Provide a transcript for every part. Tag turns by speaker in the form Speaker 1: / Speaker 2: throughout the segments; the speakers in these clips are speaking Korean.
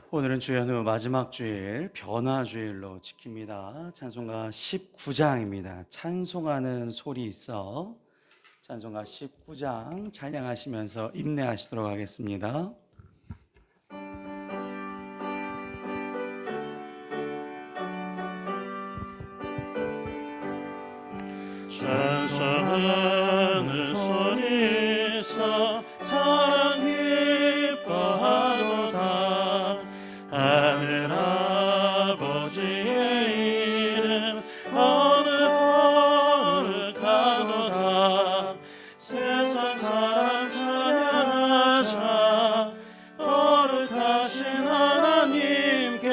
Speaker 1: 오늘은 주연후 마지막 주일 변화주일로 지킵니다. 찬송가 19장입니다. 찬송하는 소리 있어. 찬송가 19장 찬양하시면서 인내하시도록 하겠습니다.
Speaker 2: 찬송하는 소리 있어 사랑 기뻐하도다. 하늘 아버지의 이름 거룩하도다. 세상 사람 찬양하자. 거룩하신 하나님께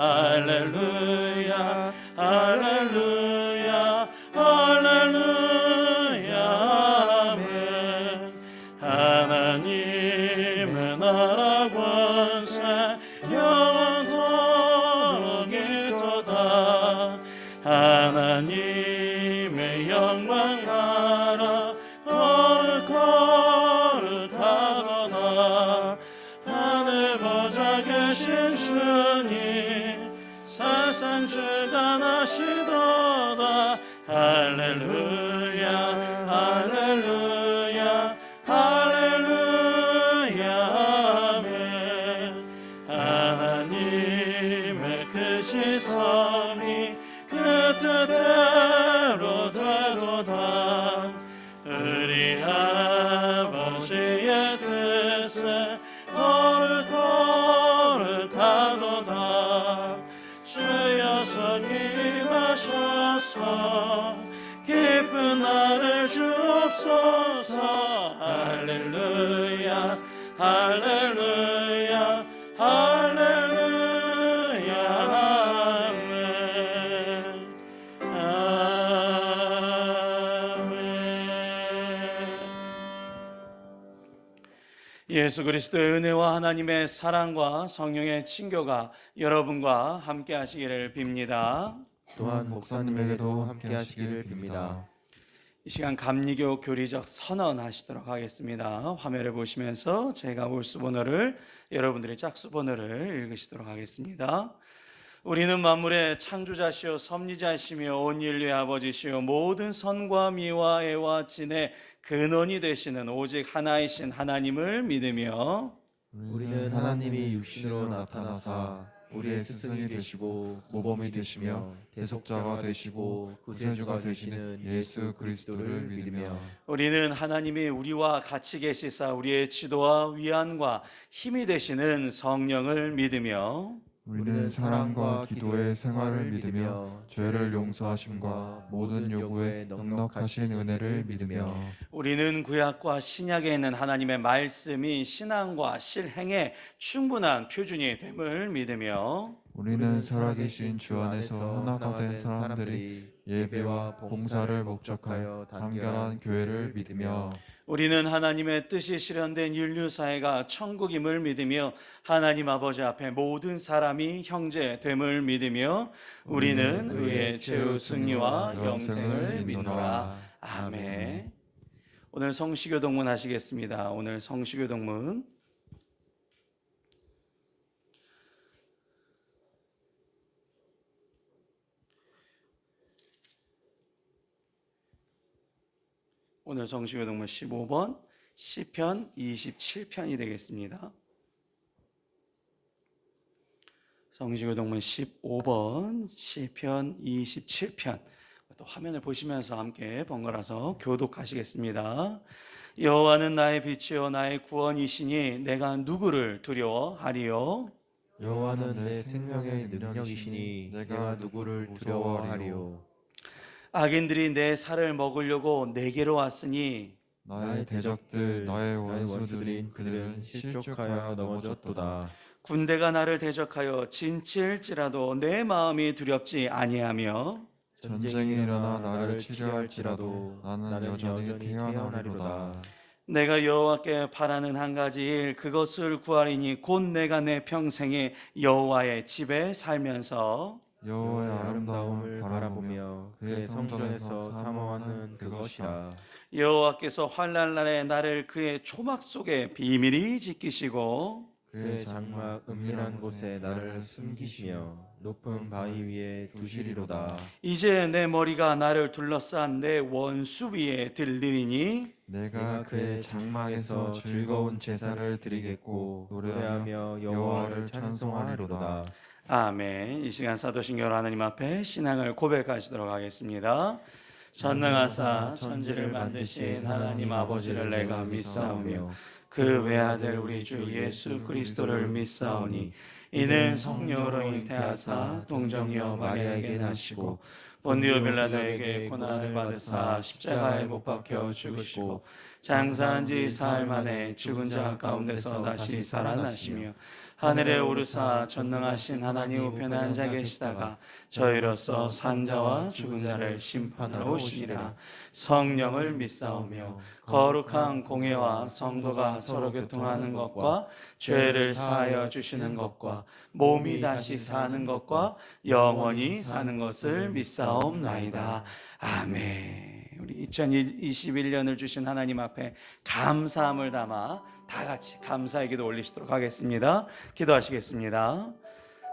Speaker 2: 할렐루야 할렐루야 할렐루야 아멘. 하나님의 나라 권세 영원토록 있도다. 하나님의 영광 나라 거룩하도다. 하늘 보좌 계신 주님 세상 주관하시도다. 할렐루야 할렐루야 할렐루야 아멘. 하나님의 그 시선이 그 뜻대로 되도다. 우리 아버지의 뜻에 거룩하도다. 주여서 임하셔서 기쁜 나를 주옵소서. 할렐루야 할렐루야 할렐루야 아멘 아멘.
Speaker 1: 예수 그리스도의 은혜와 하나님의 사랑과 성령의 친교가 여러분과 함께 하시기를 빕니다.
Speaker 3: 또한 목사님에게도 함께 하시기를 빕니다.
Speaker 1: 이 시간 감리교 교리적 선언 하시도록 하겠습니다. 화면을 보시면서 제가 올수번호를 여러분들이 짝수번호를 읽으시도록 하겠습니다. 우리는 만물의 창조자시요 섭리자시며 온 인류의 아버지시요 모든 선과 미와 애와 진의 근원이 되시는 오직 하나이신 하나님을 믿으며
Speaker 3: 우리는 하나님이 육신으로 나타나사 우리의 스승이 되시고 모범이 되시며 대속자가 되시고 구세주가 되시는 예수 그리스도를 믿으며
Speaker 1: 우리는 하나님이 우리와 같이 계시사 우리의 지도와 위안과 힘이 되시는 성령을 믿으며
Speaker 3: 우리는 사랑과 기도의 생활을 믿으며 죄를 용서하심과 모든 요구에 넉넉하신 은혜를 믿으며
Speaker 1: 우리는 구약과 신약에 있는 하나님의 말씀이 신앙과 실행에 충분한 표준이 됨을 믿으며
Speaker 3: 우리는 살아계신 주 안에서 하나가 된 사람들이 예배와 봉사를 목적하여 단결한 교회를 믿으며
Speaker 1: 우리는 하나님의 뜻이 실현된 인류 사회가 천국임을 믿으며 하나님 아버지 앞에 모든 사람이 형제됨을 믿으며 우리는 의의 최후 승리와 영생을 믿노라. 아멘. 오늘 성시교동문 하시겠습니다. 오늘 성시교동문 오늘 성시교동문 15번 시편 27편이 되겠습니다. 성시교동문 15번 시편 27편 또 화면을 보시면서 함께 번갈아서 교독하시겠습니다. 여호와는 나의 빛이요 나의 구원이시니 내가 누구를 두려워하리요.
Speaker 4: 여호와는 내 생명의 능력이시니 내가 누구를 두려워하리요.
Speaker 1: 악인들이 내 살을 먹으려고 내게로 왔으니
Speaker 3: 나의 대적들 나의 원수들인 그들은 실족하여 넘어졌도다.
Speaker 1: 군대가 나를 대적하여 진치일지라도 내 마음이 두렵지 아니하며
Speaker 3: 전쟁이 일어나 나를 치료할지라도 나는 여전히 태어나리로다.
Speaker 1: 내가 여호와께 바라는 한 가지 일 그것을 구하리니 곧 내가 내 평생에 여호와의 집에 살면서
Speaker 3: 여호와의
Speaker 4: 아름다움을 바라보며 그의 성전에서 사모하는 그것이라.
Speaker 1: 여호와께서 환난 날에 나를 그의 초막 속에 비밀히 지키시고
Speaker 4: 그의 장막 은밀한 곳에 나를 숨기시며 높은 바위 위에 두시리로다.
Speaker 1: 이제 내 머리가 나를 둘러싼 내 원수 위에 들리니
Speaker 3: 내가 그의 장막에서 즐거운 제사를 드리겠고 노래하며 여호와를 찬송하리로다.
Speaker 1: 아멘. 이 시간 사도신경으로 하나님 앞에 신앙을 고백하시도록 하겠습니다. 전능하사 천지를 만드신 하나님 아버지를 내가 믿사오며 그 외아들 우리 주 예수 그리스도를 믿사오니 이는 성령으로 잉태하사 동정녀 마리아에게 나시고 본디오 빌라도에게 고난을 받으사 십자가에 못 박혀 죽으시고 장사한 지 사흘 만에 죽은 자 가운데서 다시 살아나시며 하늘에 오르사 전능하신 하나님 우편에 앉아 계시다가 저희로서 산자와 죽은 자를 심판하러 오시니라. 성령을 믿사오며 거룩한 공예와 성도가 서로 교통하는 것과 죄를 사하여 주시는 것과 몸이 다시 사는 것과 영원히 사는 것을 믿사옵나이다. 아멘. 우리 2021년을 주신 하나님 앞에 감사함을 담아 다 같이 감사의 기도 올리시도록 하겠습니다. 기도하시겠습니다.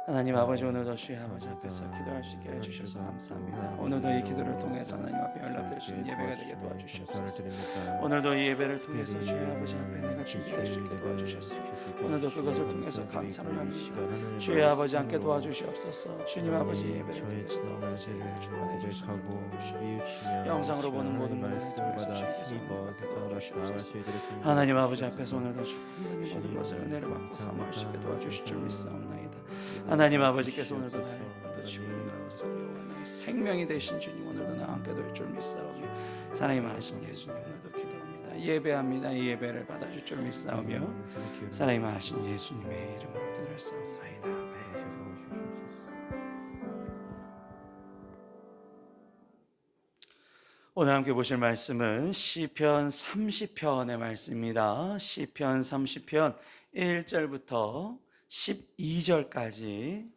Speaker 1: 하나님 아버지, 오늘도 주의 아버지 앞에서 기도할 수 있게 해주셔서 감사합니다. 오늘도 이 기도를 통해서 하나님 앞에 연락될 수 있는 예배가 되게 도와주시옵소서. 오늘도 이 예배를 통해서 주의 아버지 앞에 내가 준비될 수 있게 도와주셔서 오늘도 그것을 통해서 감사를 합니다. 주의 아버지 함께 도와주시옵소서. 주님 아버지 예배를 통해서 너무 제를 주관해 주시고 도와주시옵소서. 영상으로 보는 모든 분들을 통해서 주님께서 도와주시옵소서. 하나님 아버지 앞에서 오늘도 주님의 모든 것을 은혜를 받고 사모할 수 있게 도와주실 줄 믿사옵나이다. 하나님 아버지께서 오늘도 나의 오늘도 주님으로서 여호와의 생명이 되신 주님 오늘도 나와 함께 될 줄 믿사오며 살아임하신 예수님 오늘도 기도합니다. 예배합니다. 이 예배를 받아줄 줄 믿사오며 살아임하신 예수님의 이름으로 기도했사옵나이다. 오늘 함께 보실 말씀은 시편 30편의 말씀입니다. 시편 30편 1절부터 12절까지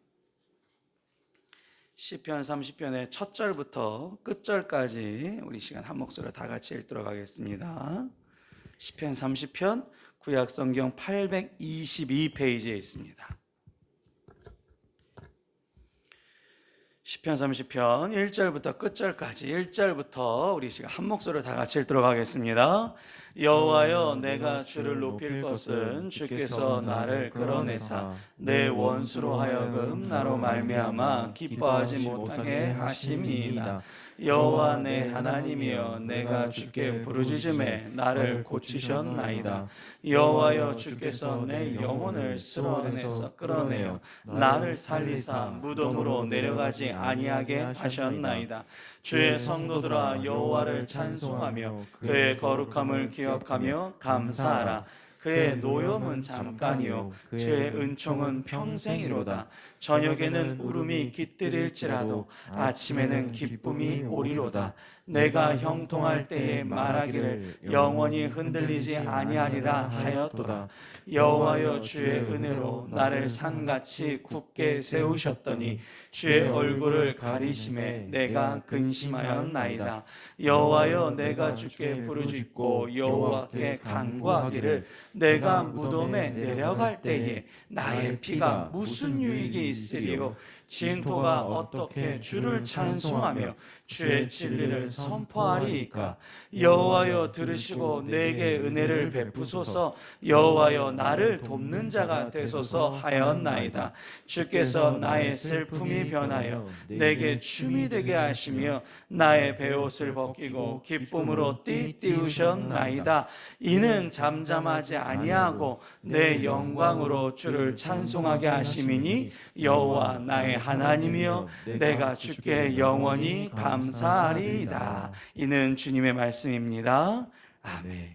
Speaker 1: 시편 30편의 첫 절부터 끝절까지 우리 시간 한 목소리로 다 같이 읽도록 하겠습니다. 시편 30편 구약성경 822페이지에 있습니다. 시편 30편 1절부터 끝절까지 1절부터 우리 시간 한 목소리로 다 같이 읽도록 하겠습니다. 여호와여, 내가 주를 높일 것은 주께서 나를 끌어내사 내 원수로 하여금 나로 말미암아 기뻐하지 못하게 하심이니이다. 여호와 내 하나님이여, 내가 주께 부르짖음에 나를 고치셨나이다. 여호와여, 주께서 내 영혼을 스스로에서 끌어내어 나를 살리사 무덤으로 내려가지 아니하게 하셨나이다. 주의 성도들아, 여호와를 찬송하며 그의 거룩함을 기억하며 감사하라. 그의 노염은 잠깐이요 주의 은총은 평생이로다. 저녁에는 울음이 깃들일지라도 아침에는 기쁨이 오리로다. 내가 형통할 때에 말하기를 영원히 흔들리지 아니하리라 하였도다. 여호와여, 주의 은혜로 나를 산같이 굳게 세우셨더니 주의 얼굴을 가리심에 내가 근심하였나이다. 여호와여, 내가 주께 부르짖고 여호와께 간구하기를 내가 무덤에 내려갈 때에 나의 피가 무슨 유익이 있으리요. 진토가 어떻게 주를 찬송하며 주의 진리를 선포하리이까. 여호와여, 들으시고 내게 은혜를 베푸소서. 여호와여, 나를 돕는 자가 되소서 하였나이다. 주께서 나의 슬픔이 변하여 내게 춤이 되게 하시며 나의 베옷을 벗기고 기쁨으로 띠띠우셨나이다. 이는 잠잠하지 아니하고 내 영광으로 주를 찬송하게 하심이니 여호와 나의 하나님이여, 내가 주께 영원히 감사하리이다. 이는 주님의 말씀입니다. 아멘.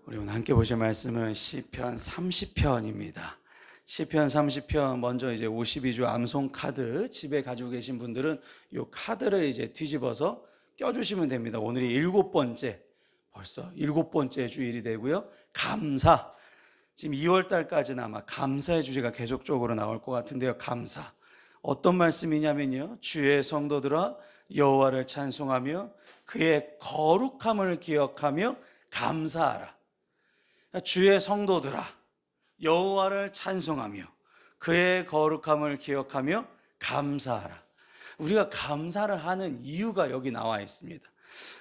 Speaker 1: 우리 오늘 함께 보실 말씀은 시편 30편입니다. 시편 30편 먼저 이제 52주 암송 카드 집에 가지고 계신 분들은 이 카드를 이제 뒤집어서 껴주시면 됩니다. 오늘이 7번째, 벌써 7번째 주일이 되고요. 감사. 지금 2월 달까지는 아마 감사의 주제가 계속적으로 나올 것 같은데요. 감사. 어떤 말씀이냐면요, 주의 성도들아 여호와를 찬송하며 그의 거룩함을 기억하며 감사하라. 주의 성도들아 여호와를 찬송하며 그의 거룩함을 기억하며 감사하라. 우리가 감사를 하는 이유가 여기 나와 있습니다.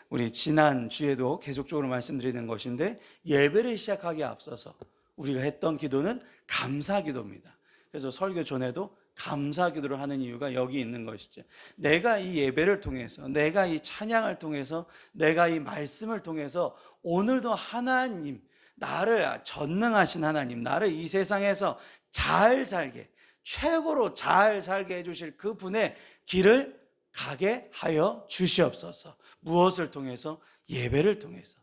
Speaker 1: 우리 지난 주에도 계속적으로 말씀드리는 것인데, 예배를 시작하기에 앞서서 우리가 했던 기도는 감사 기도입니다. 그래서 설교 전에도 감사 기도를 하는 이유가 여기 있는 것이죠. 내가 이 예배를 통해서, 내가 이 찬양을 통해서, 내가 이 말씀을 통해서 오늘도 하나님, 나를 전능하신 하나님, 나를 이 세상에서 잘 살게, 최고로 잘 살게 해주실 그 분의 길을 가게 하여 주시옵소서. 무엇을 통해서? 예배를 통해서.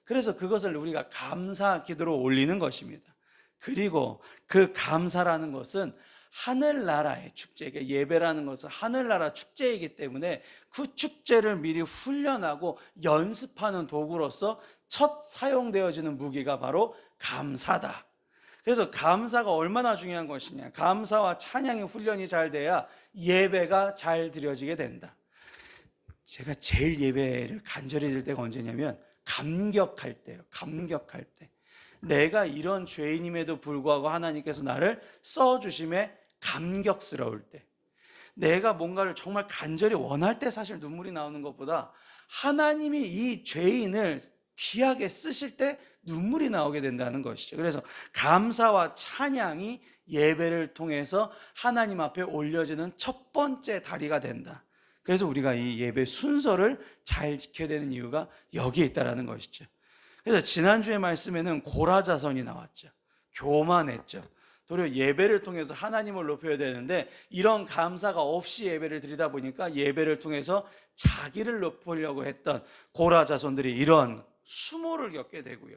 Speaker 1: 그래서 그것을 우리가 감사 기도로 올리는 것입니다. 그리고 그 감사라는 것은 하늘나라의 축제, 예배라는 것은 하늘나라 축제이기 때문에 그 축제를 미리 훈련하고 연습하는 도구로서 첫 사용되어지는 무기가 바로 감사다. 그래서 감사가 얼마나 중요한 것이냐, 감사와 찬양의 훈련이 잘 돼야 예배가 잘 드려지게 된다. 제가 제일 예배를 간절히 드릴 때가 언제냐면 감격할 때요. 감격할 때, 내가 이런 죄인임에도 불구하고 하나님께서 나를 써주심에 감격스러울 때, 내가 뭔가를 정말 간절히 원할 때 사실 눈물이 나오는 것보다 하나님이 이 죄인을 귀하게 쓰실 때 눈물이 나오게 된다는 것이죠. 그래서 감사와 찬양이 예배를 통해서 하나님 앞에 올려지는 첫 번째 다리가 된다. 그래서 우리가 이 예배 순서를 잘 지켜야 되는 이유가 여기에 있다는 것이죠. 그래서 지난주의 말씀에는 고라자손이 나왔죠. 교만했죠. 도리어 예배를 통해서 하나님을 높여야 되는데 이런 감사가 없이 예배를 드리다 보니까 예배를 통해서 자기를 높이려고 했던 고라자손들이 이런 수모를 겪게 되고요.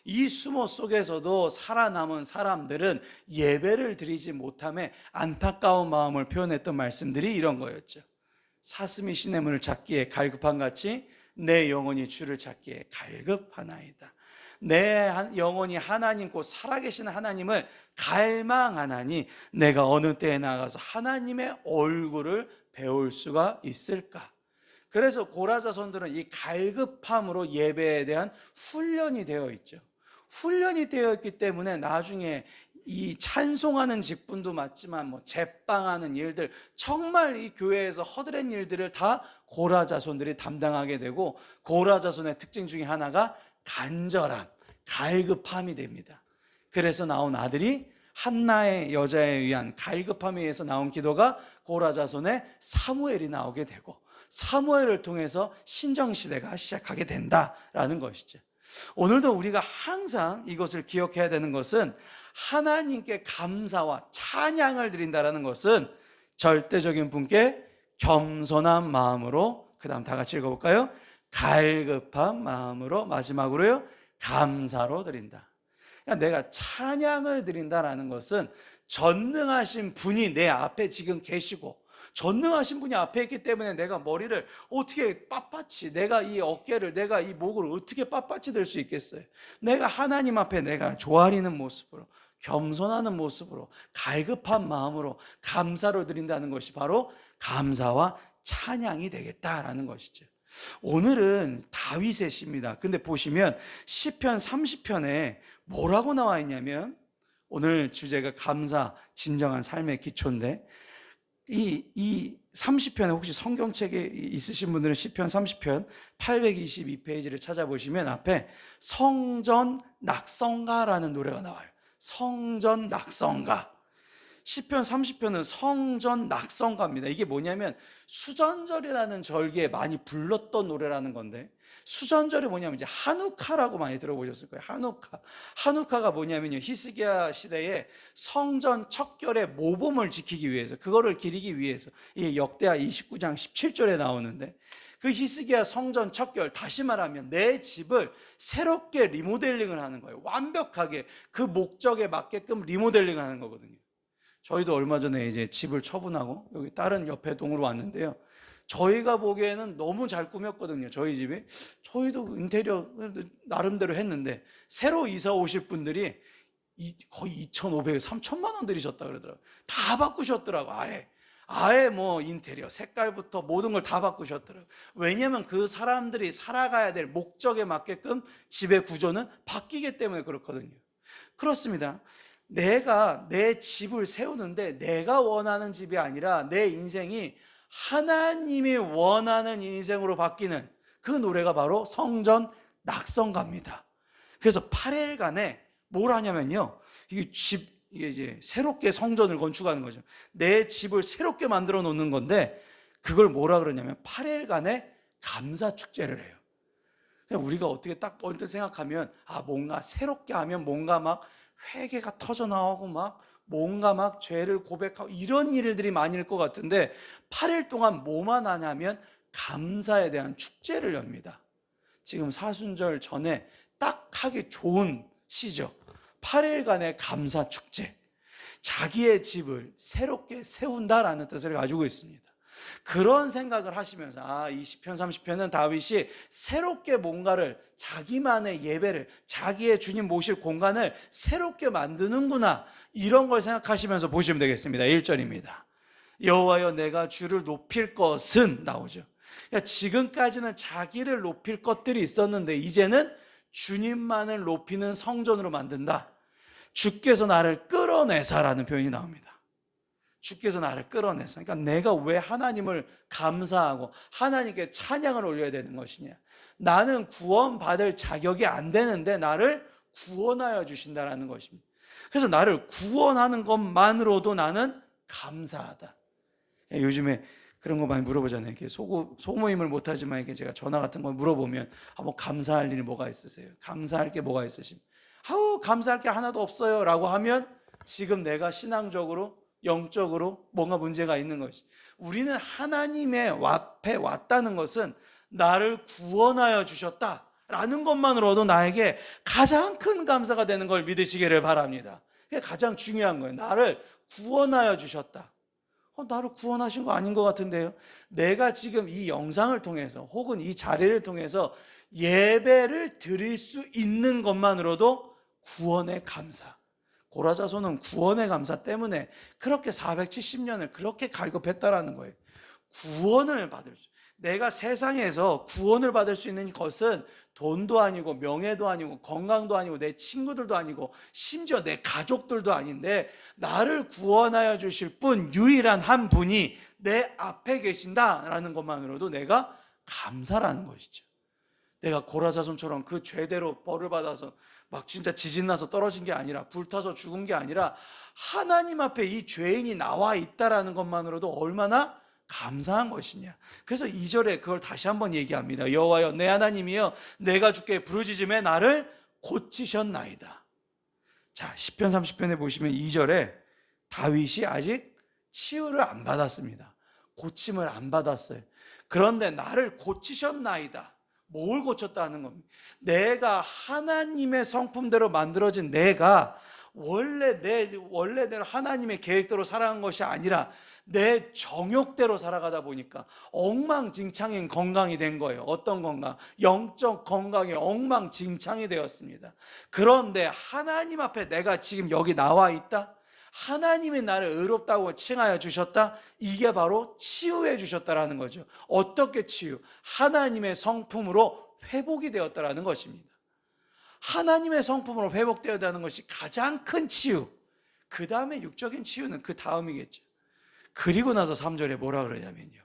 Speaker 1: 이 수모 속에서도 살아남은 사람들은 예배를 드리지 못함에 안타까운 마음을 표현했던 말씀들이 이런 거였죠. 사슴이 시냇물을 찾기에 갈급한 같이 내 영혼이 주를 찾기에 갈급하나이다. 내 영혼이 하나님 곧 살아계신 하나님을 갈망하나니 내가 어느 때에 나가서 하나님의 얼굴을 배울 수가 있을까? 그래서 고라자손들은 이 갈급함으로 예배에 대한 훈련이 되어 있죠. 훈련이 되어 있기 때문에 나중에 이 찬송하는 직분도 맞지만 제빵하는 일들, 정말 이 교회에서 허드렛 일들을 다 고라자손들이 담당하게 되고, 고라자손의 특징 중에 하나가 간절함, 갈급함이 됩니다. 그래서 나온 아들이 한나의 여자에 의한 갈급함에 의해서 나온 기도가 고라자손의 사무엘이 나오게 되고, 사무엘을 통해서 신정시대가 시작하게 된다라는 것이죠. 오늘도 우리가 항상 이것을 기억해야 되는 것은, 하나님께 감사와 찬양을 드린다는 것은 절대적인 분께 겸손한 마음으로, 그 다음 다 같이 읽어볼까요? 갈급한 마음으로, 마지막으로요 감사로 드린다. 그러니까 내가 찬양을 드린다라는 것은 전능하신 분이 내 앞에 지금 계시고, 전능하신 분이 앞에 있기 때문에 내가 머리를 어떻게 빳빳이, 내가 이 어깨를, 내가 이 목을 어떻게 빳빳이 들 수 있겠어요? 내가 하나님 앞에 내가 조아리는 모습으로, 겸손하는 모습으로, 갈급한 마음으로 감사로 드린다는 것이 바로 감사와 찬양이 되겠다라는 것이죠. 오늘은 다윗의 시입니다. 근데 보시면 시편 30편에 뭐라고 나와 있냐면, 오늘 주제가 감사, 진정한 삶의 기초인데, 이 30편에 혹시 성경책에 있으신 분들은 시편 30편 822페이지를 찾아보시면 앞에 성전 낙성가라는 노래가 나와요. 성전 낙성가. 시편 30편은 성전 낙성가입니다. 이게 뭐냐면 수전절이라는 절기에 많이 불렀던 노래라는 건데, 수전절이 뭐냐면 이제 하누카라고 많이 들어보셨을 거예요. 하누카가 뭐냐면요, 히스기야 시대에 성전 척결의 모범을 지키기 위해서, 그거를 기리기 위해서, 이게 역대하 29장 17절에 나오는데, 그 히스기야 성전 척결, 다시 말하면 내 집을 새롭게 리모델링을 하는 거예요. 완벽하게 그 목적에 맞게끔 리모델링 하는 거거든요. 저희도 얼마 전에 이제 집을 처분하고 여기 다른 옆에 동으로 왔는데요, 저희가 보기에는 너무 잘 꾸몄거든요. 저희 집이. 저희도 인테리어 나름대로 했는데 새로 이사 오실 분들이 거의 2,500, 3,000만 원 들이셨다 그러더라고요. 다 바꾸셨더라고. 아예 아예 뭐 인테리어 색깔부터 모든 걸 다 바꾸셨더라고요. 왜냐하면 그 사람들이 살아가야 될 목적에 맞게끔 집의 구조는 바뀌기 때문에 그렇거든요. 그렇습니다. 내가 내 집을 세우는데 내가 원하는 집이 아니라 내 인생이 하나님이 원하는 인생으로 바뀌는 그 노래가 바로 성전 낙성가입니다. 그래서 8일간에 뭘 하냐면요, 이게 이제 새롭게 성전을 건축하는 거죠. 내 집을 새롭게 만들어 놓는 건데, 그걸 뭐라 그러냐면 8일간의 감사 축제를 해요. 그냥 우리가 어떻게 딱 언뜻 생각하면 뭔가 새롭게 하면 뭔가 막 회개가 터져 나오고 막 뭔가 막 죄를 고백하고 이런 일들이 많을 것 같은데, 8일 동안 뭐만 하냐면 감사에 대한 축제를 엽니다. 지금 사순절 전에 딱 하기 좋은 시죠. 8일간의 감사 축제. 자기의 집을 새롭게 세운다라는 뜻을 가지고 있습니다. 그런 생각을 하시면서 이 시편 30편은 다윗이 새롭게 뭔가를, 자기만의 예배를, 자기의 주님 모실 공간을 새롭게 만드는구나, 이런 걸 생각하시면서 보시면 되겠습니다. 1절입니다. 여호와여 내가 주를 높일 것은, 나오죠. 그러니까 지금까지는 자기를 높일 것들이 있었는데 이제는 주님만을 높이는 성전으로 만든다. 주께서 나를 끌어내사라는 표현이 나옵니다. 주께서 나를 끌어내서, 그러니까 내가 왜 하나님을 감사하고 하나님께 찬양을 올려야 되는 것이냐. 나는 구원받을 자격이 안 되는데 나를 구원하여 주신다라는 것입니다. 그래서 나를 구원하는 것만으로도 나는 감사하다. 요즘에 그런 거 많이 물어보잖아요. 이렇게 소모임을 못하지만 이렇게 제가 전화 같은 거 물어보면 뭐 감사할 일이 뭐가 있으세요? 감사할 게 뭐가 있으십니까? 감사할 게 하나도 없어요 라고 하면 지금 내가 신앙적으로, 영적으로 뭔가 문제가 있는 것이. 우리는 하나님의 앞에 왔다는 것은 나를 구원하여 주셨다라는 것만으로도 나에게 가장 큰 감사가 되는 걸 믿으시기를 바랍니다. 그게 가장 중요한 거예요. 나를 구원하여 주셨다. 나를 구원하신 거 아닌 것 같은데요. 내가 지금 이 영상을 통해서 혹은 이 자리를 통해서 예배를 드릴 수 있는 것만으로도 구원의 감사. 고라자손은 구원의 감사 때문에 그렇게 470년을 그렇게 갈급했다라는 거예요. 구원을 받을 수, 내가 세상에서 구원을 받을 수 있는 것은 돈도 아니고 명예도 아니고 건강도 아니고 내 친구들도 아니고 심지어 내 가족들도 아닌데, 나를 구원하여 주실 분, 유일한 한 분이 내 앞에 계신다라는 것만으로도 내가 감사라는 것이죠. 내가 고라자손처럼 그 죄대로 벌을 받아서 막 진짜 지진 나서 떨어진 게 아니라, 불타서 죽은 게 아니라 하나님 앞에 이 죄인이 나와 있다라는 것만으로도 얼마나 감사한 것이냐. 그래서 2절에 그걸 다시 한번 얘기합니다. 여호와여 내 하나님이여 내가 주께 부르짖음에 나를 고치셨나이다. 자, 시편 30편에 보시면 2절에 다윗이 아직 치유를 안 받았습니다. 고침을 안 받았어요. 그런데 나를 고치셨나이다. 뭘 고쳤다는 겁니다. 내가 하나님의 성품대로 만들어진 내가 원래대로 하나님의 계획대로 살아간 것이 아니라 내 정욕대로 살아가다 보니까 엉망진창인 건강이 된 거예요. 어떤 건강? 영적 건강이 엉망진창이 되었습니다. 그런데 하나님 앞에 내가 지금 여기 나와 있다? 하나님이 나를 의롭다고 칭하여 주셨다? 이게 바로 치유해 주셨다라는 거죠. 어떻게 치유? 하나님의 성품으로 회복이 되었다라는 것입니다. 하나님의 성품으로 회복되었다는 것이 가장 큰 치유. 그 다음에 육적인 치유는 그 다음이겠죠. 그리고 나서 3절에 뭐라 그러냐면요,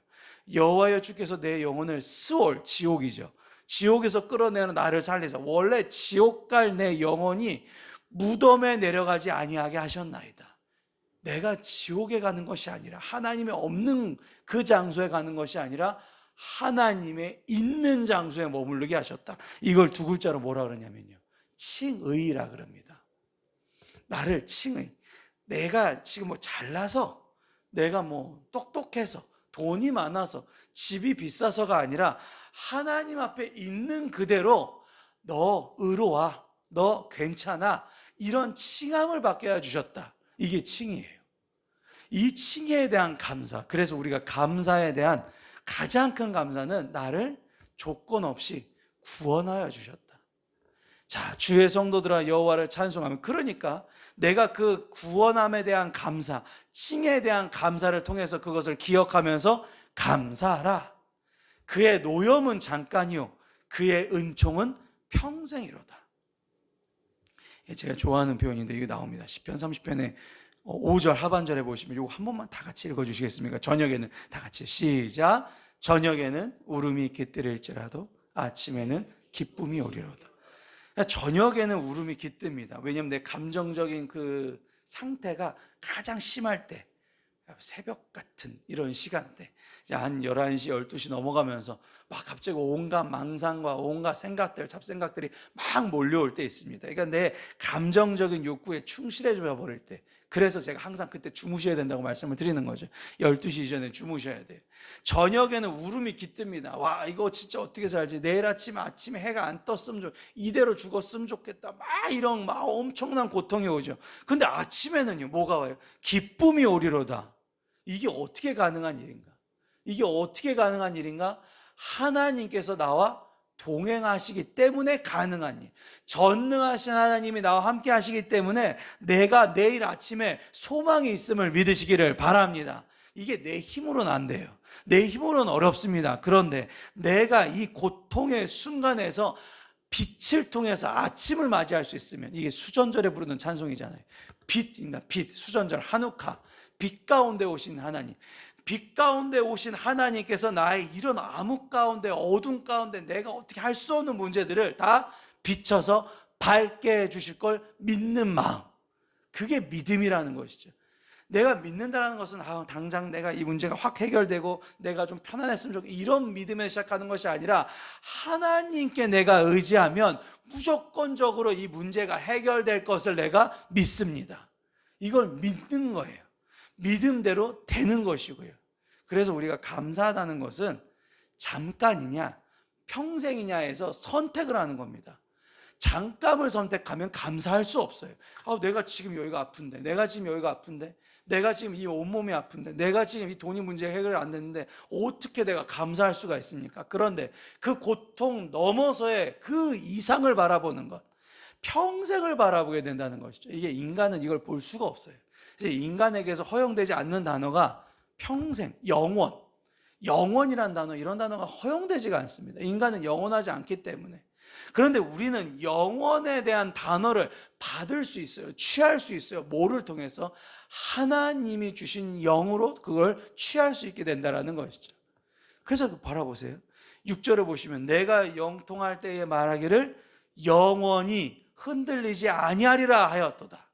Speaker 1: 여호와여 주께서 내 영혼을 스올, 지옥이죠, 지옥에서 끌어내는 나를 살리사. 원래 지옥 갈 내 영혼이 무덤에 내려가지 아니하게 하셨나이다. 내가 지옥에 가는 것이 아니라, 하나님의 없는 그 장소에 가는 것이 아니라 하나님의 있는 장소에 머무르게 하셨다. 이걸 두 글자로 뭐라 그러냐면요, 칭의라 그럽니다. 나를 칭의. 내가 지금 뭐 잘나서, 내가 뭐 똑똑해서, 돈이 많아서, 집이 비싸서가 아니라 하나님 앞에 있는 그대로 너 의로와, 너 괜찮아, 이런 칭함을 받게 해주셨다. 이게 칭의예요. 이 칭의에 대한 감사. 그래서 우리가 감사에 대한 가장 큰 감사는 나를 조건 없이 구원하여 주셨다. 자, 주의 성도들아 여호와를 찬송하면, 그러니까 내가 그 구원함에 대한 감사, 칭에 대한 감사를 통해서 그것을 기억하면서 감사하라. 그의 노염은 잠깐이요 그의 은총은 평생이로다. 제가 좋아하는 표현인데 이게 나옵니다. 시편 30편에 5절 하반절에 보시면 이거 한 번만 다 같이 읽어주시겠습니까? 저녁에는 다 같이 시작. 저녁에는 울음이 깃들일지라도 아침에는 기쁨이 오리로다. 그러니까 저녁에는 울음이 깃듭니다. 왜냐하면 내 감정적인 그 상태가 가장 심할 때, 새벽 같은 이런 시간대, 한 11시, 12시 넘어가면서 막 갑자기 온갖 망상과 온갖 생각들, 잡생각들이 막 몰려올 때 있습니다. 그러니까 내 감정적인 욕구에 충실해져 버릴 때, 그래서 제가 항상 그때 주무셔야 된다고 말씀을 드리는 거죠. 12시 이전에 주무셔야 돼요. 저녁에는 울음이 깃듭니다. 와, 이거 진짜 어떻게 살지? 내일 아침에 해가 안 떴으면 좋, 이대로 죽었으면 좋겠다. 막 이런 막 엄청난 고통이 오죠. 근데 아침에는요, 뭐가 와요? 기쁨이 오리로다. 이게 어떻게 가능한 일인가? 이게 어떻게 가능한 일인가? 하나님께서 나와 동행하시기 때문에 가능한 일. 전능하신 하나님이 나와 함께 하시기 때문에 내가 내일 아침에 소망이 있음을 믿으시기를 바랍니다. 이게 내 힘으로는 안 돼요. 내 힘으로는 어렵습니다. 그런데 내가 이 고통의 순간에서 빛을 통해서 아침을 맞이할 수 있으면, 이게 수전절에 부르는 찬송이잖아요. 빛입니다. 빛, 수전절, 한우카. 빛 가운데 오신 하나님, 빛 가운데 오신 하나님께서 나의 이런 암흑 가운데, 어둠 가운데 내가 어떻게 할 수 없는 문제들을 다 비춰서 밝게 해주실 걸 믿는 마음, 그게 믿음이라는 것이죠. 내가 믿는다는 것은 당장 내가 이 문제가 확 해결되고 내가 좀 편안했으면 좋겠다, 이런 믿음에 시작하는 것이 아니라 하나님께 내가 의지하면 무조건적으로 이 문제가 해결될 것을 내가 믿습니다. 이걸 믿는 거예요. 믿음대로 되는 것이고요. 그래서 우리가 감사하다는 것은 잠깐이냐 평생이냐에서 선택을 하는 겁니다. 잠깐을 선택하면 감사할 수 없어요. 내가 지금 여기가 아픈데, 내가 지금 여기가 아픈데, 내가 지금 이 온몸이 아픈데, 내가 지금 이 돈이 문제 해결이 안 됐는데 어떻게 내가 감사할 수가 있습니까? 그런데 그 고통 넘어서의 그 이상을 바라보는 것, 평생을 바라보게 된다는 것이죠. 이게 인간은 이걸 볼 수가 없어요. 그래서 인간에게서 허용되지 않는 단어가 평생, 영원, 영원이란 단어, 이런 단어가 허용되지가 않습니다. 인간은 영원하지 않기 때문에. 그런데 우리는 영원에 대한 단어를 받을 수 있어요. 취할 수 있어요. 뭐를 통해서? 하나님이 주신 영으로 그걸 취할 수 있게 된다는 것이죠. 그래서 바라보세요. 6절에 보시면 내가 영통할 때에 말하기를 영원히 흔들리지 아니하리라 하였도다.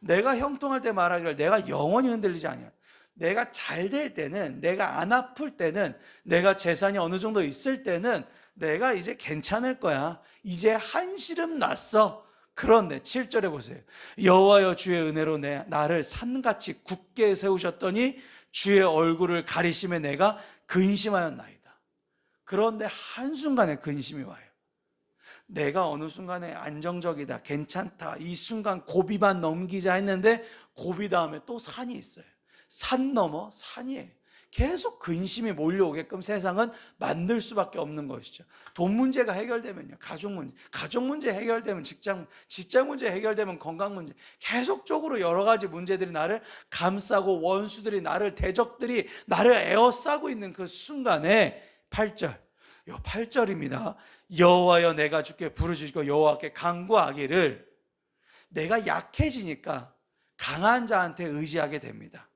Speaker 1: 내가 형통할 때 말하기를 내가 영원히 흔들리지 아니하리라. 내가 잘 될 때는, 내가 안 아플 때는, 내가 재산이 어느 정도 있을 때는 내가 이제 괜찮을 거야. 이제 한시름 났어. 그런데 7절에 보세요. 여호와여 주의 은혜로 나를 산같이 굳게 세우셨더니 주의 얼굴을 가리심에 내가 근심하였나이다. 그런데 한순간에 근심이 와요. 내가 어느 순간에 안정적이다, 괜찮다, 이 순간 고비만 넘기자 했는데 고비 다음에 또 산이 있어요. 산 넘어 산이에요. 계속 근심이 몰려오게끔 세상은 만들 수밖에 없는 것이죠. 돈 문제가 해결되면요, 가족 문제 해결되면 직장 문제 해결되면 건강 문제, 계속적으로 여러 가지 문제들이 나를 감싸고 원수들이 나를, 대적들이 나를 에워싸고 있는 그 순간에 8절입니다. 여호와여 내가 주께 부르짖고 여호와께 간구하기를. 내가 약해지니까 강한 자한테 의지하게 됩니다.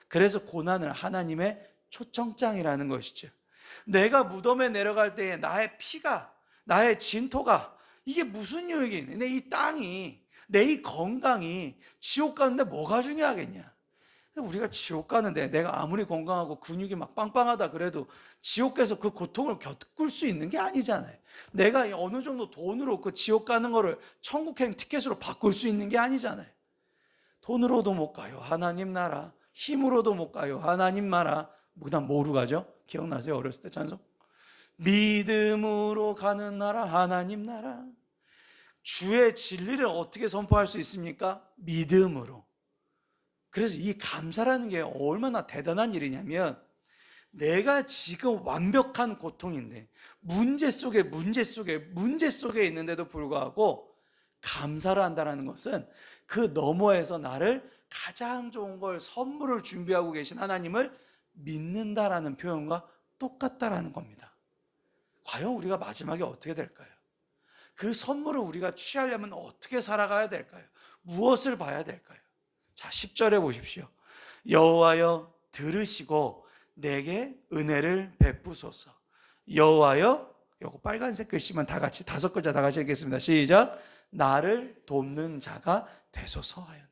Speaker 1: 그래서 고난을 하나님의 초청장이라는 것이죠. 내가 무덤에 내려갈 때에 나의 피가, 나의 진토가, 이게 무슨 유익이 내 이 땅이, 내 이 건강이 지옥 가는데 뭐가 중요하겠냐. 우리가 지옥 가는데 내가 아무리 건강하고 근육이 막 빵빵하다 그래도 지옥 가서 그 고통을 겪을 수 있는 게 아니잖아요. 내가 어느 정도 돈으로 그 지옥 가는 거를 천국행 티켓으로 바꿀 수 있는 게 아니잖아요. 돈으로도 못 가요, 하나님 나라. 힘으로도 못 가요, 하나님 나라. 그다음 뭐로 가죠? 기억나세요? 어렸을 때 찬송? 믿음으로 가는 나라, 하나님 나라. 주의 진리를 어떻게 선포할 수 있습니까? 믿음으로. 그래서 이 감사라는 게 얼마나 대단한 일이냐면, 내가 지금 완벽한 고통인데 문제 속에 있는데도 불구하고 감사를 한다는 것은 그 너머에서 나를 가장 좋은 걸 선물을 준비하고 계신 하나님을 믿는다라는 표현과 똑같다라는 겁니다. 과연 우리가 마지막에 어떻게 될까요? 그 선물을 우리가 취하려면 어떻게 살아가야 될까요? 무엇을 봐야 될까요? 자, 10절에 보십시오. 여호와여 들으시고 내게 은혜를 베푸소서. 여호와여, 요거 빨간색 글씨만 다 같이 5글자 다 같이 읽겠습니다. 시작. 나를 돕는 자가 되소서 하였나이다.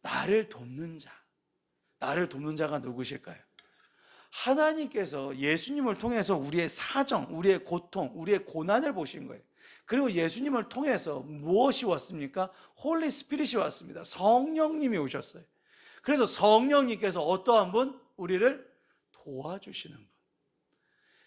Speaker 1: 나를 돕는 자. 나를 돕는 자가 누구실까요? 하나님께서 예수님을 통해서 우리의 사정, 우리의 고통, 우리의 고난을 보신 거예요. 그리고 예수님을 통해서 무엇이 왔습니까? 홀리 스피릿이 왔습니다. 성령님이 오셨어요. 그래서 성령님께서 어떠한 분? 우리를 도와주시는 분.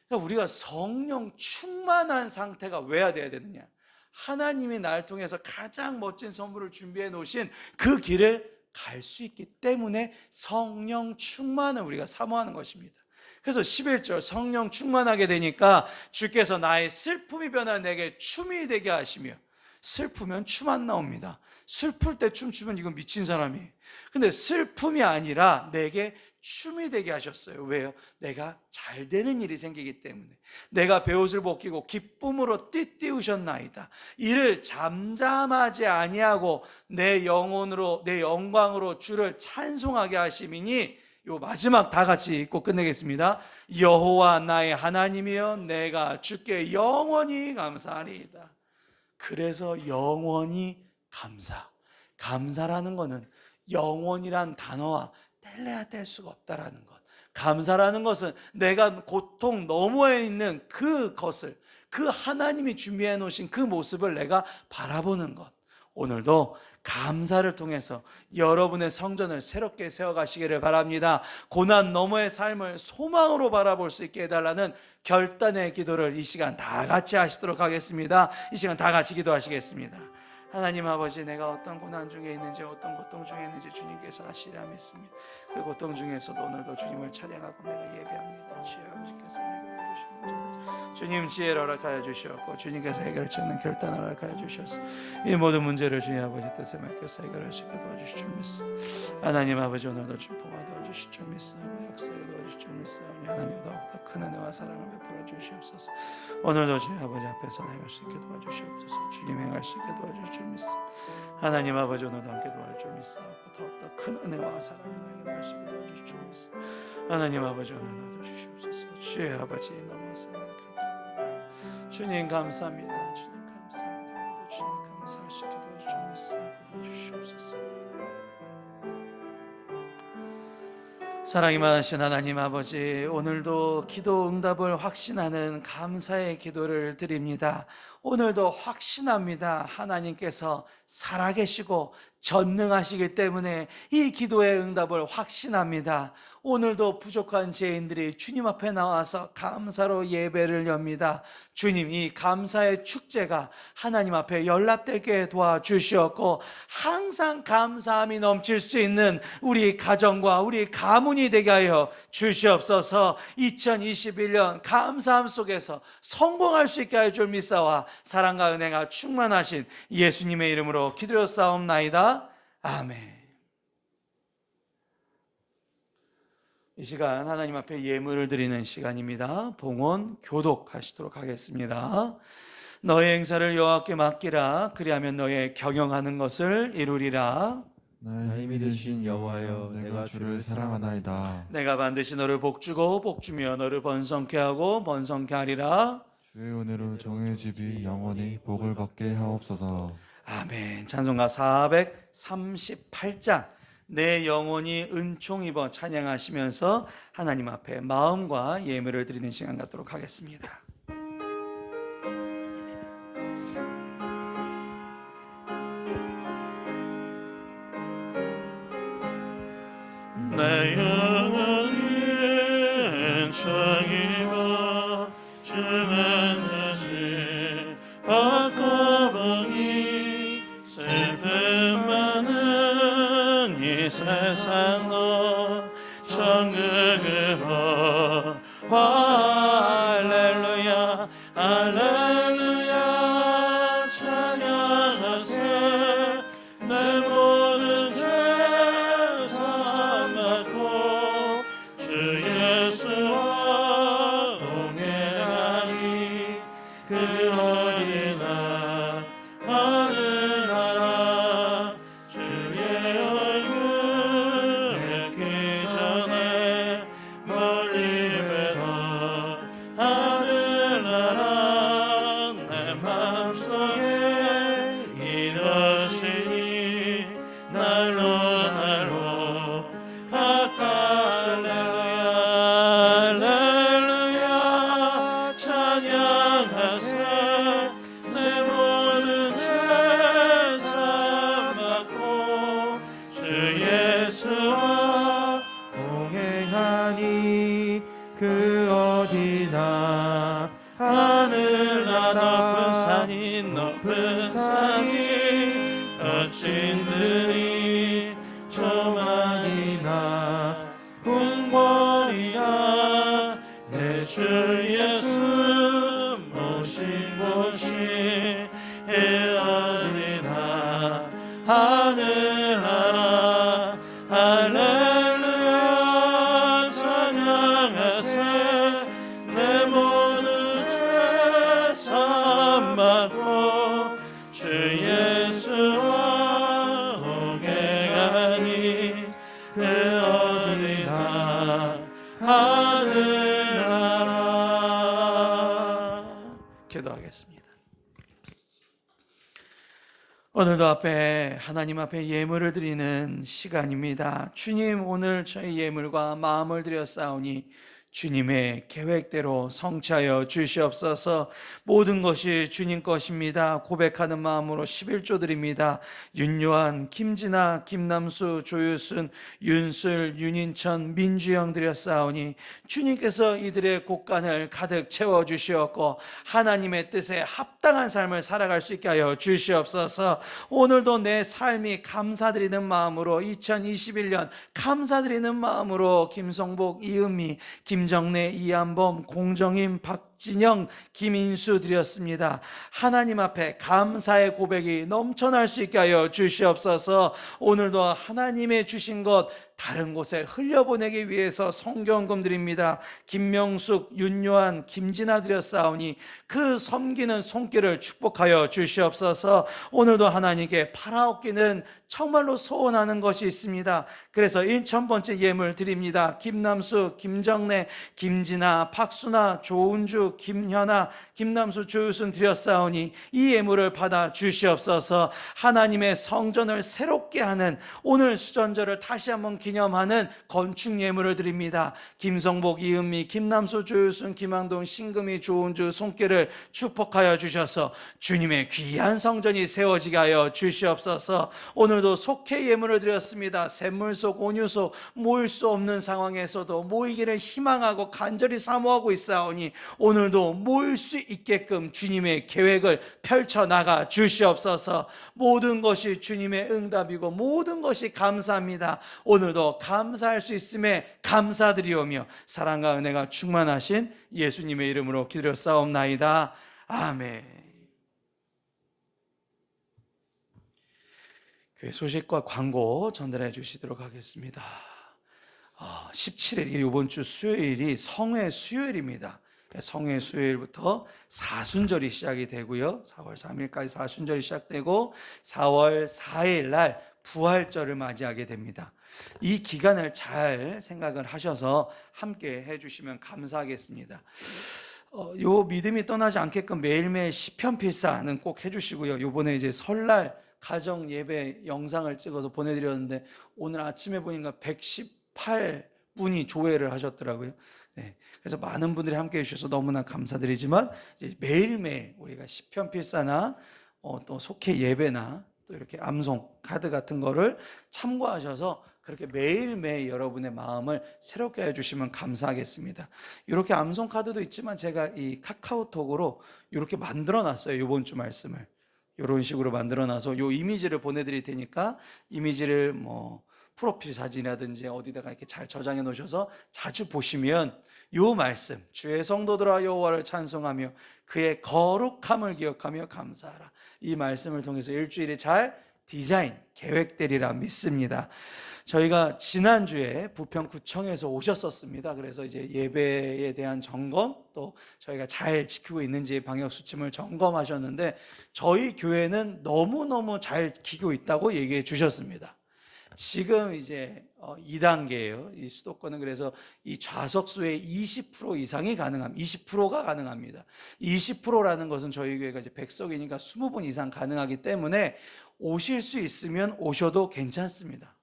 Speaker 1: 그러니까 우리가 성령 충만한 상태가 왜야 돼야 되느냐? 하나님이 나를 통해서 가장 멋진 선물을 준비해 놓으신 그 길을 갈 수 있기 때문에 성령 충만을 우리가 사모하는 것입니다. 그래서 11절 성령 충만하게 되니까 주께서 나의 슬픔이 변한 내게 춤이 되게 하시며, 슬프면 춤 안 나옵니다. 슬플 때 춤추면 이건 미친 사람이에요. 근데 슬픔이 아니라 내게 춤이 되게 하셨어요. 왜요? 내가 잘 되는 일이 생기기 때문에. 내가 베옷을 벗기고 기쁨으로 띠띠우셨나이다. 이를 잠잠하지 아니하고 내 영혼으로, 내 영광으로 주를 찬송하게 하심이니, 요 마지막 다 같이 읽고 끝내겠습니다. 여호와 나의 하나님이여 내가 주께 영원히 감사하리이다. 그래서 영원히 감사라는 것은 영원이란 단어와 뗄래야 뗄 수가 없다라는 것. 감사라는 것은 내가 고통 너머에 있는 그것을, 그 하나님이 준비해 놓으신 그 모습을 내가 바라보는 것. 오늘도 감사를 통해서 여러분의 성전을 새롭게 세워가시기를 바랍니다. 고난 너머의 삶을 소망으로 바라볼 수 있게 해달라는 결단의 기도를 이 시간 다 같이 하시도록 하겠습니다. 이 시간 다 같이 기도하시겠습니다. 하나님 아버지, 내가 어떤 고난 중에 있는지, 어떤 고통 중에 있는지 주님께서 아시리라 믿습니다. 그 고통 중에서도 오늘도 주님을 찬양하고 내가 예배합니다. 주여 아버지께서 내가 주시옵소서. 주님 지혜를 허락하여 주시옵고 주님께서 해결책는 결단을 허락하여 주셔서 이 모든 문제를 주님 아버지 뜻에 맡겨서 해결할 수 있게 도와주실 줄 믿습니다. 하나님 아버지, 오늘도 중풍화 도와주실 줄 믿습니다. 역사에 도와주실 줄 믿습니다. 하나님 더욱더 큰 은혜와 사랑을 베풀어 주시옵소서. 오늘도 주님 아버지 앞에서 행할 수 있게 도와주시옵소서. 주님 행할 수 있게 도와주실 줄 믿습니다. 하나님 아버지, 오늘도 함께 도와줄 줄 믿사옵고 더욱더 큰 은혜와 사랑을 나에게 행할 수 있게 도와주실 줄 믿습니다. 하나님 아버지, 오늘 도와주시옵소서. 주의 아버지 넘어서 주님 감사합니다. 주님 감사합니다. 오늘도 주님 감사할 수 있게 도와주실 줄 믿사옵고 도와주시옵소서. 사랑이 많으신 하나님 아버지, 오늘도 기도 응답을 확신하는 감사의 기도를 드립니다. 오늘도 확신합니다. 하나님께서 살아계시고 전능하시기 때문에 이 기도의 응답을 확신합니다. 오늘도 부족한 죄인들이 주님 앞에 나와서 감사로 예배를 엽니다. 주님, 이 감사의 축제가 하나님 앞에 연락되게 도와주시었고 항상 감사함이 넘칠 수 있는 우리 가정과 우리 가문이 되게 하여 주시옵소서. 2021년 감사함 속에서 성공할 수 있게 하여 줄 믿사와 사랑과 은혜가 충만하신 예수님의 이름으로 기도하옵나이다. 아멘. 이 시간 하나님 앞에 예물을 드리는 시간입니다. 봉헌 교독하시도록 하겠습니다. 너의 행사를 여호와께 맡기라. 그리하면 너의 경영하는 것을 이루리라.
Speaker 4: 나의 힘이 되신 여호와여 내가 주를 사랑하나이다.
Speaker 1: 내가 반드시 너를 복주고 복주며 너를 번성케 하고 번성케 하리라.
Speaker 3: 주의 은혜로 종의 집이 영원히 복을 받게 하옵소서.
Speaker 1: 아멘. 찬송가 438장 내 영혼이 은총 입어 찬양하시면서 하나님 앞에 마음과 예물을 드리는 시간 갖도록 하겠습니다.
Speaker 2: 내 영혼이 은총 입어 주만 자지 받고 보니 슬픔 많은 이 세상도 천국으로 마음속에 이러시니 날로 날로 가까이 할렐루야 찬양하세 내 모든 죄 사함받고 주 예수와
Speaker 4: 동행하니 그 어디나
Speaker 2: 하늘나 높은 산이 거친들이
Speaker 4: 조만이나
Speaker 2: 궁궐이나 내 주 예수 모신 곳이 어디나 하늘나라 할렐루야 찬양하세 내 모든 죄 사함받고 주 예수와 동행하니 그 어디나 하늘나라.
Speaker 1: 기도하겠습니다. 오늘도 하나님 앞에 예물을 드리는 시간입니다. 주님, 오늘 저희 예물과 마음을 드렸사오니 주님의 계획대로 성취하여 주시옵소서. 모든 것이 주님 것입니다. 고백하는 마음으로 11조 드립니다. 윤요한, 김진아, 김남수, 조유순, 윤술, 윤인천, 민주영 드렸사오니 주님께서 이들의 곳간을 가득 채워주시었고 하나님의 뜻에 합당한 삶을 살아갈 수 있게 하여 주시옵소서. 오늘도 내 삶이 감사드리는 마음으로 2021년 감사드리는 마음으로 김성복, 이은미, 김정래, 이한범, 공정임, 박진영, 김인수 드렸습니다. 하나님 앞에 감사의 고백이 넘쳐날 수 있게 하여 주시옵소서. 오늘도 하나님의 주신 것 다른 곳에 흘려보내기 위해서 성경금 드립니다. 김명숙, 윤요한, 김진아 드렸사오니 그 섬기는 손길을 축복하여 주시옵소서. 오늘도 하나님께 팔아엎기는 정말로 소원하는 것이 있습니다. 그래서 1000번째 예물 드립니다. 김남수, 김정래, 김진아, 박순아, 조은주, 김현아, 김남수, 조유순 드렸사오니 이 예물을 받아 주시옵소서. 하나님의 성전을 새롭게 하는 오늘 수전절을 다시 한번 기념하는 건축 예물을 드립니다. 김성복, 이은미, 김남수, 조유순, 김항동, 신금이, 조은주 손길을 축복하여 주셔서 주님의 귀한 성전이 세워지게 하여 주시옵소서. 오늘도 속회 예물을 드렸습니다. 샘물속, 온유속 모일 수 없는 상황에서도 모이기를 희망하고 간절히 사모하고 있사오니 오늘도 모일 수 있게끔 주님의 계획을 펼쳐나가 주시옵소서. 모든 것이 주님의 응답이고 모든 것이 감사합니다. 오늘도 감사할 수 있음에 감사드리오며 사랑과 은혜가 충만하신 예수님의 이름으로 기도드렸사옵나이다. 아멘. 교회 소식과 광고 전달해 주시도록 하겠습니다. 17일, 이번 주 수요일이 성회 수요일입니다. 성회 수요일부터 사순절이 시작이 되고요. 4월 3일까지 사순절이 시작되고 4월 4일 날 부활절을 맞이하게 됩니다. 이 기간을 잘 생각을 하셔서 함께 해주시면 감사하겠습니다. 요 믿음이 떠나지 않게끔 매일매일 시편 필사는 꼭 해주시고요. 요번에 이제 설날 가정 예배 영상을 찍어서 보내드렸는데 오늘 아침에 보니까 118분이 조회를 하셨더라고요. 네, 그래서 많은 분들이 함께 해주셔서 너무나 감사드리지만 이제 매일매일 우리가 시편 필사나 또 속회 예배나 또 이렇게 암송 카드 같은 거를 참고하셔서 그렇게 매일매일 여러분의 마음을 새롭게 해주시면 감사하겠습니다. 이렇게 암송 카드도 있지만 제가 이 카카오톡으로 이렇게 만들어 놨어요. 이번 주 말씀을 이런 식으로 만들어 놔서 요 이미지를 보내드릴 테니까 이미지를 뭐 프로필 사진이라든지 어디다가 이렇게 잘 저장해 놓으셔서 자주 보시면 요 말씀, 주의 성도들아 여호와를 찬송하며 그의 거룩함을 기억하며 감사하라, 이 말씀을 통해서 일주일이 잘 디자인, 계획되리라 믿습니다. 저희가 지난주에 부평구청에서 오셨었습니다. 그래서 이제 예배에 대한 점검, 또 저희가 잘 지키고 있는지 방역수칙을 점검하셨는데 저희 교회는 너무너무 잘 지키고 있다고 얘기해 주셨습니다. 지금 이제 2단계예요. 이 수도권은 그래서 이 좌석수의 20% 이상이 20%가 가능합니다. 20%라는 것은 저희 교회가 이제 100석이니까 20분 이상 가능하기 때문에 오실 수 있으면 오셔도 괜찮습니다.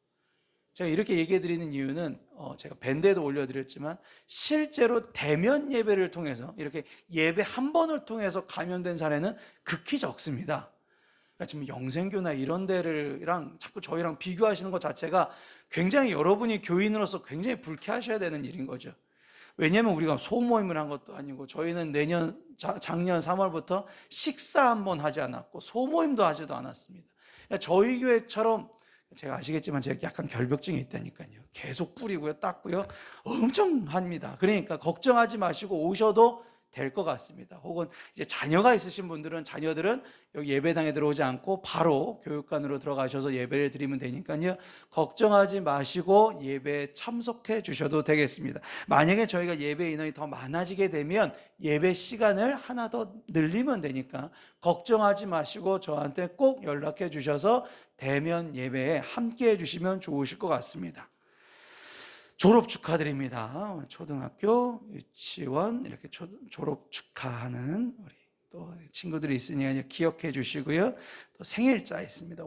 Speaker 1: 제가 이렇게 얘기해 드리는 이유는 제가 밴드에도 올려드렸지만 실제로 대면 예배를 통해서 이렇게 예배 한 번을 통해서 감염된 사례는 극히 적습니다. 그러니까 지금 영생교나 이런 데랑 자꾸 저희랑 비교하시는 것 자체가 굉장히 여러분이 교인으로서 굉장히 불쾌하셔야 되는 일인 거죠. 왜냐하면 우리가 소모임을 한 것도 아니고 저희는 작년 3월부터 식사 한 번 하지 않았고 소모임도 하지도 않았습니다. 그러니까 저희 교회처럼 제가 아시겠지만 제가 약간 결벽증이 있다니까요. 계속 뿌리고요, 닦고요, 엄청 합니다. 그러니까 걱정하지 마시고 오셔도 될 것 같습니다. 혹은 이제 자녀가 있으신 분들은 자녀들은 여기 예배당에 들어오지 않고 바로 교육관으로 들어가셔서 예배를 드리면 되니까요. 걱정하지 마시고 예배에 참석해 주셔도 되겠습니다. 만약에 저희가 예배 인원이 더 많아지게 되면 예배 시간을 하나 더 늘리면 되니까 걱정하지 마시고 저한테 꼭 연락해 주셔서 대면 예배에 함께 해 주시면 좋으실 것 같습니다. 졸업 축하드립니다. 초등학교, 유치원 이렇게 졸업 축하하는 우리 또 친구들이 있으니 기억해 주시고요. 또 생일자 있습니다.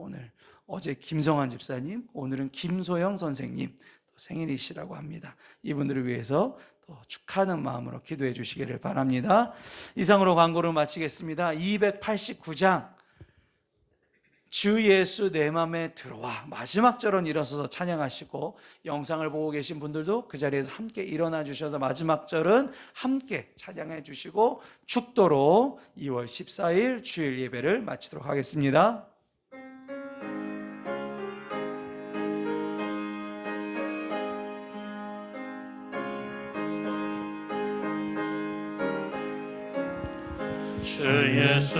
Speaker 1: 어제 김성환 집사님, 오늘은 김소영 선생님 또 생일이시라고 합니다. 이분들을 위해서 또 축하하는 마음으로 기도해 주시기를 바랍니다. 이상으로 광고를 마치겠습니다. 289장 주 예수 내 맘에 들어와, 마지막 절은 일어서서 찬양하시고, 영상을 보고 계신 분들도 그 자리에서 함께 일어나 주셔서 마지막 절은 함께 찬양해 주시고 축도로 2월 14일 주일 예배를 마치도록 하겠습니다.
Speaker 2: 주 예수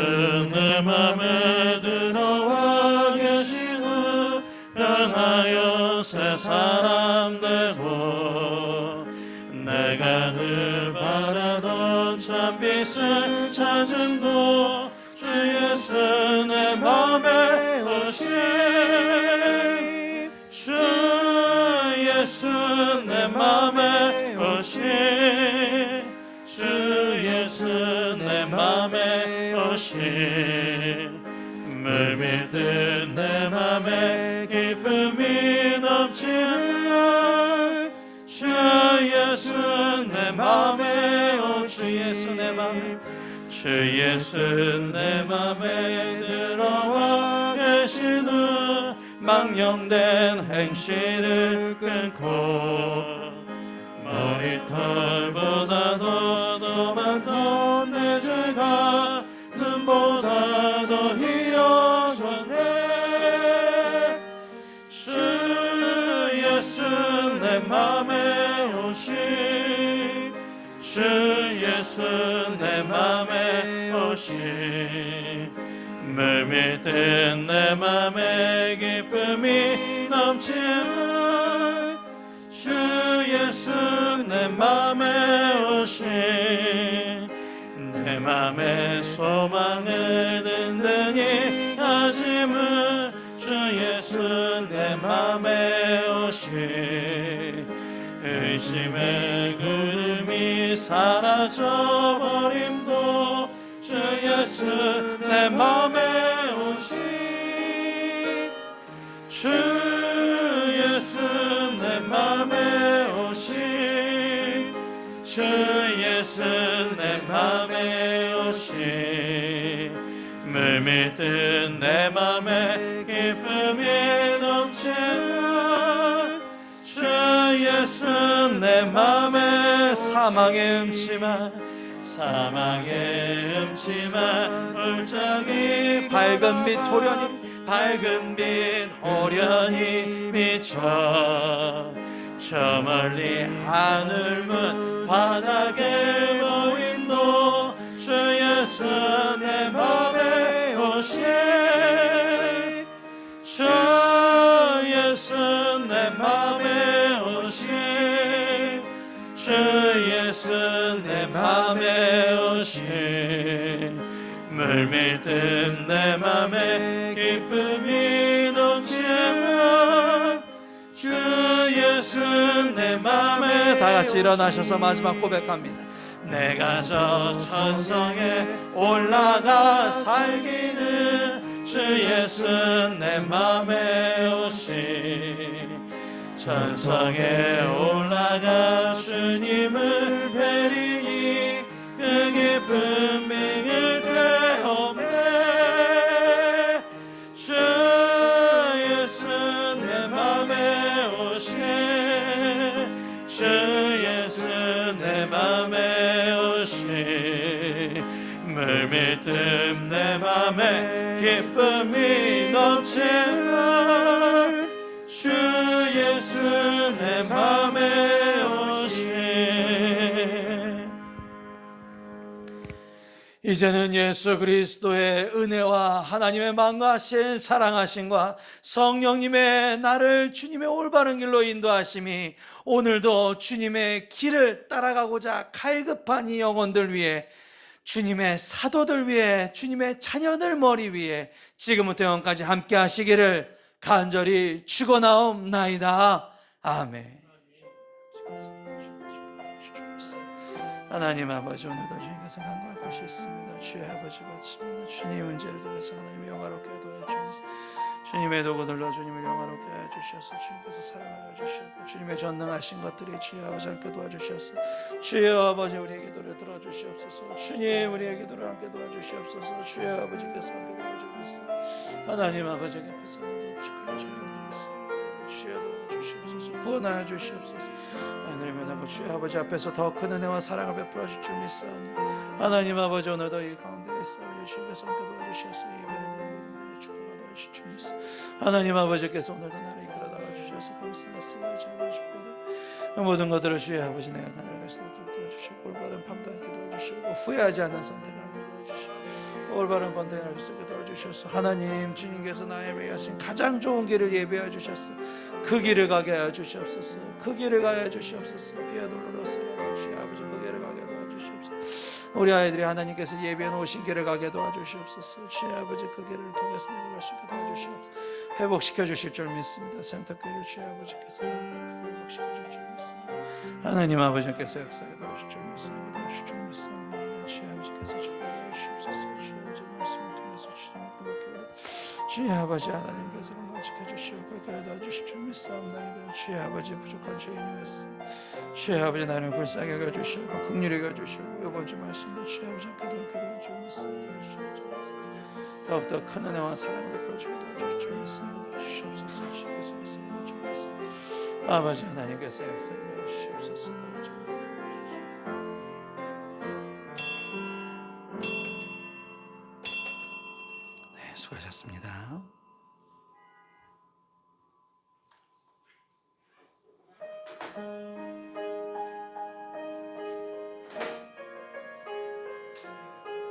Speaker 2: 내 맘에 들어와 계시는 변하여 새 사람 되고 내가 늘 바라던 참빛을 찾은 곳 주 예수 내 맘에 오심 주 예수 내 맘에 오심 주 예수 내 맘에 오심 물밀듯 내 맘에 기쁨이 넘치는 주 예수 내 맘에 주 예수 내 맘에 주 예수 내 맘에 들어와 계시는 망령된 행실을 끊고 머리털보다도 더 많던 내 죄가 눈보다 더 희어졌네 주 예수 내 맘에 오심 주 예수 내 맘에 오심 물밀듯 내 맘에 기쁨이 넘치는 주 예수 내 맘에 오심 내 맘에 소망을 든든히 가짐은 주 예수 내 맘에 오심 의심의 구름이 사라져버림도 주 예수 내 맘에 오심 주 예수 내 맘에 오심 주 예수 내 맘에 오심 물밀듯 내 맘에 기쁨이 넘치는 주 예수 내 맘에 사망의 음침한 울적이 밝은 빛 호련히 비춰 저 멀리 하늘 문 바닥에 모임도 주 예수 내 맘에 오심 주 예수 내 맘에 오심 주 예수 내 맘에 오심 물밀듯 내 맘에 기쁨이 넘치는 맘에
Speaker 1: 다 같이 일어나셔서 마지막 고백합니다.
Speaker 2: 내가 저 천성에 올라가 살기는 주 예수 내 맘에 오신 천성에 올라가 주님을 뵈리니 그 기쁨 비길 데 없네 주 예수 내 맘에 오신 주 예수 내 맘에 오신 물밀듯 내 맘에 기쁨이 넘치는 주 예수 내 맘에 오신
Speaker 1: 이제는 예수 그리스도의 은혜와 하나님의 만가하신 사랑하심과 성령님의 나를 주님의 올바른 길로 인도하심이 오늘도 주님의 길을 따라가고자 갈급한 이 영혼들 위해 주님의 사도들 위해 주님의 자녀들 머리 위에 지금부터 영원까지 함께 하시기를 간절히 축원하옵나이다. 아멘. 하나님 아버지 오늘도 주님께서 간구할 것이 있습니다. 주의 아버지 받습니다. 주님의 문제를 통해서 하나님 영화롭게 도와주셔서 주님의 도구들로 주님을 영화롭게 하여 주셔서 주님께서 사용하여 주시고 주님의 전능하신 것들이 주의 아버지 함께 도와주셔서 주의 아버지 우리의 기도를 들어주시옵소서. 주님 우리의 기도를 함께 도와주시옵소서. 주의 아버지께서 함께 도와주시옵소서. 하나님 아버지 앞에서 나도 축하를 드리겠습니다. 주여 도와주시옵소서. 구원하여 주시옵소서. 하나님의 나무 주의 아버지 앞에서 더 큰 은혜와 사랑을 베풀어 주실 줄 믿사옵니다. 하나님 아버지 오늘도 이 가운데 있사오니 주님께서 함께 도와주셔서 예배를 축복하여 도와주실 줄 믿사옵니다. 하나님 아버지께서 오늘도 나를 이끌어 나가 주셔서 감사했습니다. 잘해주시거든 모든 것들을 주의 아버지 내가 나를 위해서 도와주시고 올바른 판단하게 도와주시고 후회하지 않는 선택을 하게 도와주시고 올바른 판단을 할 수 있게 도와주셔서 하나님 주님께서 나의 위하신 가장 좋은 길을 예배해 주셨어. 그 길을 가게 하여 주시옵소서. 그 길을 가게 하여 주시옵소서. 비아돌로로스라고 주의 아버지 그 길을 가게 도와주시옵소서. 우리 아이들이 하나님께서 예배해 놓으신 길을 가게 도와주시옵소서. 주의 아버지 그 길을 통해서 내가 갈 수 있게 도와주시옵소서. 회복시켜 주실 줄 믿습니다. 생탁교회를 주의 아버지께서 회복시켜 주실 줄 믿습니다. 하나님 아버지께서 역사에 도와주실 줄 믿습니다. 도와주실 줄 믿습니다. 주의 아버지께서 축복해 주시옵소서. 주의 아버지 말씀을 통해서 주님을 회복해 주의 아버지 하나님께서 건강시켜 주시옵고 그래 도와주실 줄 믿사옵나이다. 주의 아버지 부족한 죄인이었어. 주의 아버지 나를 불쌍히 여겨주시고 긍휼히 여겨주시고 이번 주 말씀도 주의 아버지 함께 도와주실 줄 믿습니다. 더욱더 큰 은혜와 사랑을 베풀어주게 도와주실 줄 믿습니다. 도와주시옵소서. 주께서 역사해 주옵소서. 아버지 하나님께서 역사해 주시옵소서. 네, 수고하셨습니다.